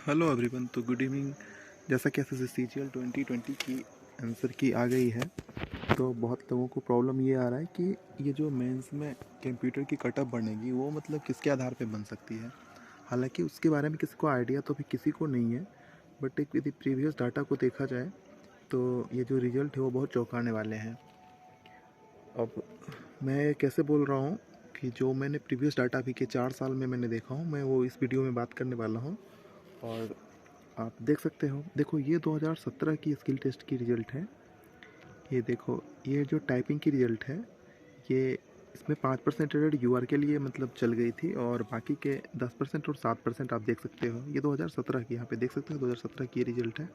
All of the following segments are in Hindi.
Hello everyone. तो गुड इवनिंग। जैसा कि S S C G L 2020 की आंसर की आ गई है, तो बहुत लोगों को प्रॉब्लम ये आ रहा है कि ये जो मेंस में कंप्यूटर की कटअप बनेगी वो मतलब किसके आधार पे बन सकती है। हालांकि उसके बारे में किसी को आइडिया तो अभी किसी को नहीं है, बट एक यदि प्रीवियस डाटा को देखा जाए तो ये जो रिजल्ट है वो बहुत चौंकाने वाले हैं। अब मैं कैसे बोल रहा हूँ कि जो मैंने प्रीवियस डाटा अभी के 4 साल में मैंने देखा हूँ, मैं वो इस वीडियो में बात करने वाला हूँ। और आप देख सकते हो, देखो ये 2017 की स्किल टेस्ट की रिज़ल्ट है। ये देखो, ये जो टाइपिंग की रिज़ल्ट है, ये इसमें 5% एरर यूआर के लिए मतलब चल गई थी, और बाकी के 10% और 7% आप देख सकते हो। ये 2017 की, यहाँ पे देख सकते हो 2017 की रिज़ल्ट है।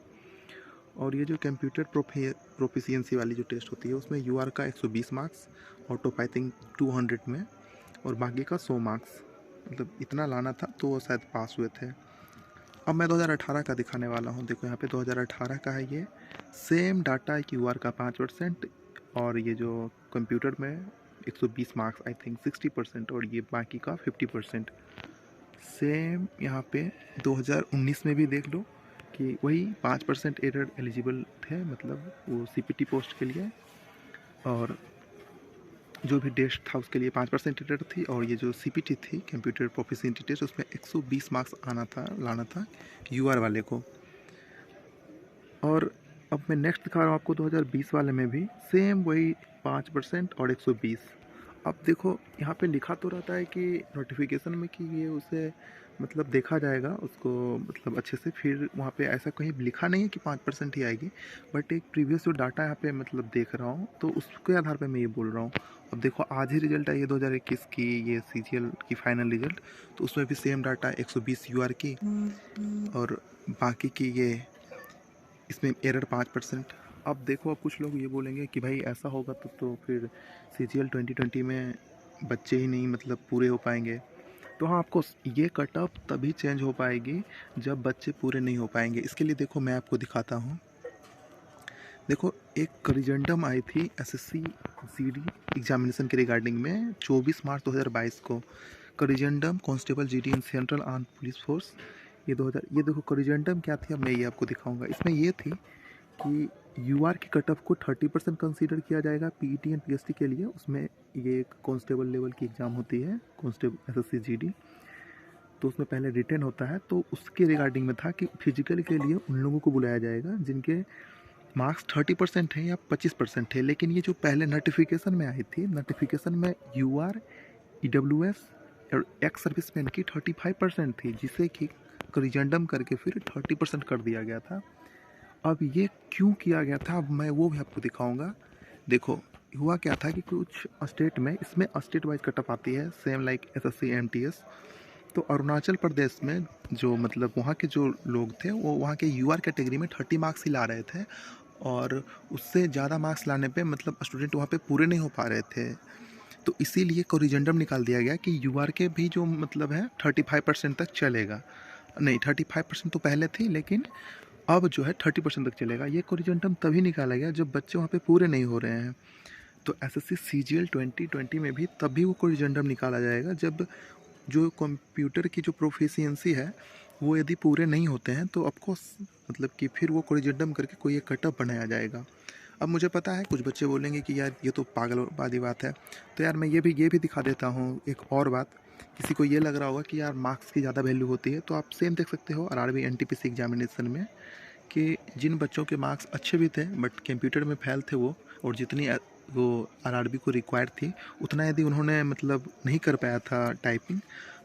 और ये जो कंप्यूटर प्रोफिशिएंसी वाली जो टेस्ट होती है उसमें यूआर का 120 मार्क्स, ऑटो पाइपिंग 200 में, और बाकी का 100 मार्क्स, मतलब इतना लाना था तो वो शायद पास हुए थे। अब मैं 2018 का दिखाने वाला हूँ। देखो यहाँ पे 2018 का है, ये सेम डाटा है कि यूआर का 5%, और ये जो कंप्यूटर में 120 मार्क्स, आई थिंक 60%, और ये बाकी का 50%। सेम यहाँ पे 2019 में भी देख लो कि वही 5% एरर एलिजिबल थे, मतलब वो सीपीटी पोस्ट के लिए, और जो भी टेस्ट था उसके लिए 5% एरर थी। और ये जो सीपीटी थी, कंप्यूटर प्रोफिशिएंसी टेस्ट, उसमें 120 मार्क्स लाना था यूआर वाले को। और अब मैं नेक्स्ट दिखा रहा हूँ आपको 2020 वाले में भी सेम वही 5% और 120। अब देखो यहाँ पे लिखा तो रहता है कि नोटिफिकेशन में कि ये उसे मतलब देखा जाएगा उसको, मतलब अच्छे से, फिर वहाँ पे ऐसा कहीं लिखा नहीं है कि 5% ही आएगी। बट एक प्रीवियस जो डाटा यहाँ पे मतलब देख रहा हूँ, तो उसके आधार पे मैं ये बोल रहा हूँ। अब देखो आज ही रिजल्ट आई है 2021 की, ये सीजीएल की फाइनल रिजल्ट, तो उसमें भी सेम डाटा 120 यूआर की, और बाकी की ये इसमें एरर 5%। अब देखो, अब कुछ लोग ये बोलेंगे कि भाई ऐसा होगा तो फिर CGL 2020 में बच्चे ही नहीं मतलब पूरे हो पाएंगे। तो हाँ, आपको ये कट ऑफ तभी चेंज हो पाएगी जब बच्चे पूरे नहीं हो पाएंगे। इसके लिए देखो मैं आपको दिखाता हूँ। देखो, एक करिजेंडम आई थी SSC GD एग्जामिनेशन के रिगार्डिंग में 24 मार्च 2022 को। करिजेंडम कांस्टेबल GD इन सेंट्रल आर्म पुलिस फोर्स, ये 2000। ये देखो करिजेंडम क्या थी, अब मैं ये आपको दिखाऊंगा। इसमें ये थी कि यूआर की कट ऑफ को 30% कंसीडर किया जाएगा पीईटी एंड पीएसटी के लिए। उसमें ये एक कांस्टेबल लेवल की एग्ज़ाम होती है, कांस्टेबल SSC GD, तो उसमें पहले रिटर्न होता है। तो उसके रिगार्डिंग में था कि फिजिकल के लिए उन लोगों को बुलाया जाएगा जिनके मार्क्स 30% है या 25% है। लेकिन ये जो पहले नोटिफिकेशन में आई थी, नोटिफिकेशन में यूआर, ईडब्ल्यूएस और एक्स सर्विसमैन की 35% थी, जिसे कि करिजेंडम करके फिर 30% कर दिया गया था। अब ये क्यों किया गया था, अब मैं वो भी आपको दिखाऊंगा। देखो हुआ क्या था कि कुछ स्टेट में, इसमें स्टेट वाइज कटअप आती है सेम लाइक SSC MTS। तो अरुणाचल प्रदेश में जो मतलब वहाँ के जो लोग थे वो वहाँ के यूआर कैटेगरी में 30 मार्क्स ही ला रहे थे, और उससे ज़्यादा मार्क्स लाने पे मतलब स्टूडेंट वहाँ पे पूरे नहीं हो पा रहे थे। तो इसीलिए कोरिजेंडम निकाल दिया गया कि यूआर के भी जो मतलब है 35% तक चलेगा। नहीं, 35% तो पहले थी, लेकिन अब जो है 30% तक चलेगा। ये कोरिजेंडम तभी निकाला गया जब बच्चे वहाँ पे पूरे नहीं हो रहे हैं। तो SSC CGL 2020 में भी तभी वो कोरिजेंडम निकाला जाएगा जब जो कंप्यूटर की जो प्रोफिशिएंसी है वो यदि पूरे नहीं होते हैं, तो ऑफकोर्स मतलब कि फिर वो कोरिजेंडम करके कोई एक कटअप बनाया जाएगा। अब मुझे पता है कुछ बच्चे बोलेंगे कि यार ये तो पागलवादी बात है, तो यार मैं ये भी दिखा देता हूँ एक और बात। किसी को ये लग रहा होगा कि यार मार्क्स की ज़्यादा वैल्यू होती है, तो आप सेम देख सकते हो RRB NTPC एग्जामिनेशन में कि जिन बच्चों के मार्क्स अच्छे भी थे बट कंप्यूटर में फेल थे वो, और जितनी वो RRB को रिक्वायर्ड थी उतना यदि उन्होंने मतलब नहीं कर पाया था टाइपिंग,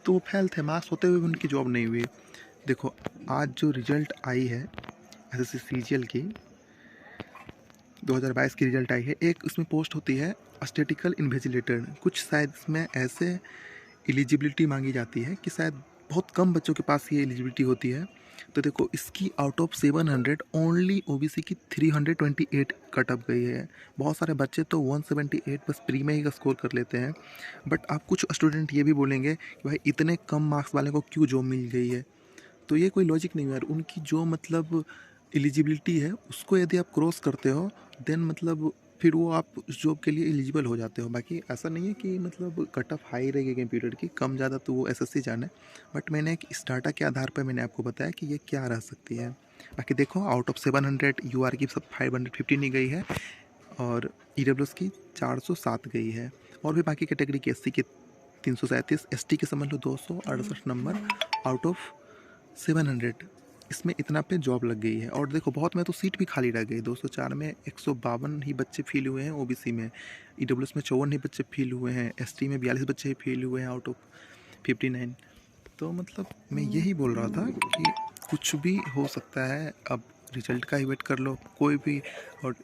तो वो फेल थे। मार्क्स होते हुए भी उनकी जॉब नहीं हुई। देखो आज जो रिजल्ट आई है SSC CGL की 2022 की रिजल्ट आई है, एक उसमें पोस्ट होती है स्टैटिकल इन्विजिलेटर। कुछ शायद इसमें ऐसे एलिजिबिलिटी मांगी जाती है कि शायद बहुत कम बच्चों के पास ये एलिजिबिलिटी होती है। तो देखो इसकी आउट ऑफ 700 ओनली OBC की 328 कट अप गई है। बहुत सारे बच्चे तो 178 बस प्री में ही स्कोर कर लेते हैं। बट आप कुछ स्टूडेंट ये भी बोलेंगे कि भाई इतने कम मार्क्स वाले को क्यों जॉब मिल गई है, तो ये कोई लॉजिक नहीं है यार। उनकी जो मतलब एलिजिबिलिटी है उसको यदि आप क्रॉस करते हो, देन मतलब फिर वो आप उस जॉब के लिए एलिजिबल हो जाते हो। बाकी ऐसा नहीं है कि मतलब कट ऑफ हाई रहेगी कंप्यूटर की, कम ज़्यादा तो वो एसएससी जाने। बट मैंने एक इस डाटा के आधार पर मैंने आपको बताया कि ये क्या रह सकती है। बाकी देखो आउट ऑफ 700 यूआर की सब 515 ही गई है और ईडब्ल्यूएस की 407 गई है। और भी बाकी कैटेगरी की एससी की 337, एसटी के समझ लो 268 नंबर आउट ऑफ 700, इसमें इतना पे जॉब लग गई है। और देखो बहुत में तो सीट भी खाली रह गई, 204 में 152 ही बच्चे फील हुए हैं ओबीसी में, ईडब्ल्यूएस में 54 ही बच्चे फील हुए हैं, एसटी में 42 बच्चे ही फील हुए हैं आउट ऑफ 59। तो मतलब मैं यही बोल रहा था कि कुछ भी हो सकता है, अब रिजल्ट का ही वेट कर लो कोई भी। और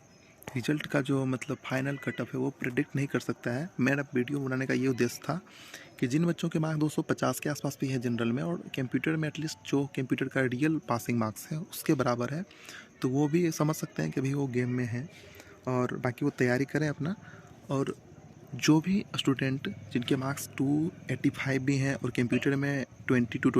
रिजल्ट का जो मतलब फाइनल कट ऑफ है वो प्रिडिक्ट नहीं कर सकता है। मेरा वीडियो बनाने का ये उद्देश्य था कि जिन बच्चों के मार्क्स 250 के आसपास भी है जनरल में, और कंप्यूटर में एटलीस्ट जो कंप्यूटर का रियल पासिंग मार्क्स है उसके बराबर है, तो वो भी समझ सकते हैं कि भाई वो गेम में है। और बाकी वो तैयारी करें अपना। और जो भी स्टूडेंट जिनके मार्क्स 285 भी हैं और कंप्यूटर में 20 to